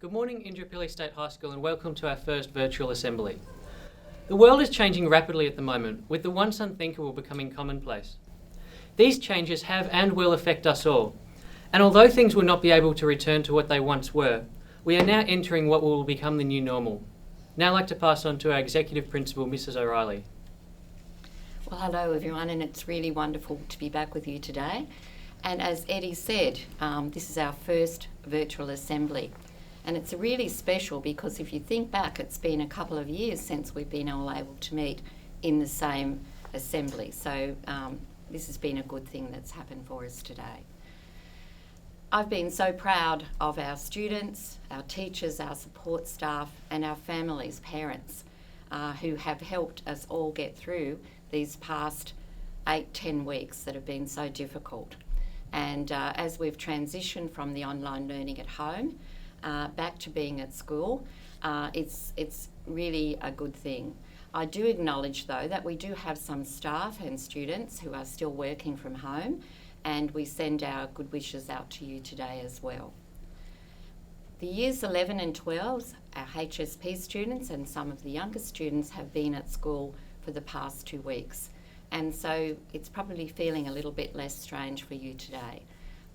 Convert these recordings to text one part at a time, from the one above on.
Good morning, Indooroopilly State High School, and welcome to our first virtual assembly. The world is changing rapidly at the moment, with the once unthinkable becoming commonplace. These changes have and will affect us all, and although things will not be able to return to what they once were, we are now entering what will become the new normal. Now I'd like to pass on to our Executive Principal, Mrs. O'Reilly. Well, hello everyone, and it's really wonderful to be back with you today. And as Eddie said, this is our first virtual assembly. And it's really special because if you think back, it's been a couple of years since we've been all able to meet in the same assembly. So this has been a good thing that's happened for us today. I've been so proud of our students, our teachers, our support staff, and our families, parents, who have helped us all get through these past 8-10 weeks that have been so difficult. And as we've transitioned from the online learning at home back to being at school, it's really a good thing. I do acknowledge though that we do have some staff and students who are still working from home, and we send our good wishes out to you today as well. The years 11 and 12, our HSP students and some of the younger students have been at school for the past 2 weeks. And so it's probably feeling a little bit less strange for you today.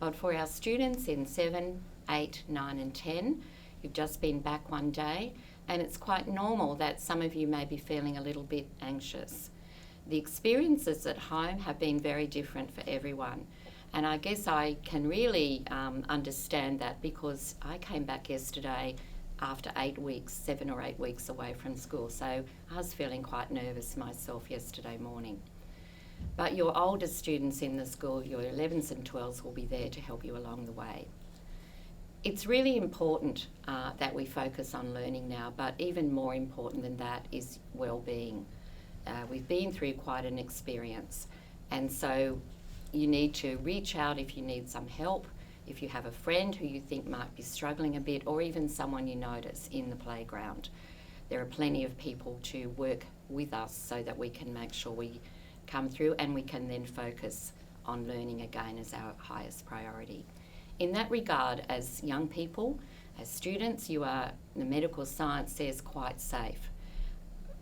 But for our students in 7, 8, 9 and 10, you've just been back one day, and it's quite normal that some of you may be feeling a little bit anxious. The experiences at home have been very different for everyone. And I guess I can really understand that because I came back yesterday after 8 weeks, 7 or 8 weeks away from school. So I was feeling quite nervous myself yesterday morning. But your older students in the school, your 11s and 12s, will be there to help you along the way. It's really important that we focus on learning now, but even more important than that is well-being. We've been through quite an experience, and so you need to reach out if you need some help, if you have a friend who you think might be struggling a bit, or even someone you notice in the playground. There are plenty of people to work with us so that we can make sure we come through and we can then focus on learning again as our highest priority. In that regard, as young people, as students, you are, the medical science says, quite safe.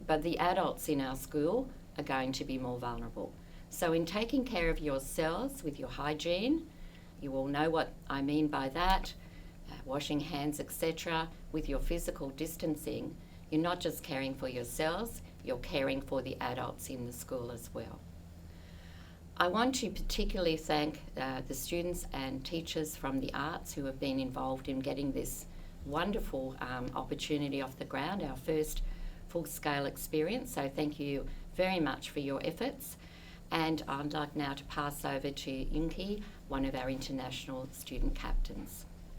But the adults in our school are going to be more vulnerable. So in taking care of yourselves with your hygiene, you all know what I mean by that, washing hands, etc., with your physical distancing, you're not just caring for yourselves, you're caring for the adults in the school as well. I want to particularly thank the students and teachers from the arts who have been involved in getting this wonderful opportunity off the ground, our first full-scale experience. So thank you very much for your efforts. And I'd like now to pass over to Inky, one of our international student captains.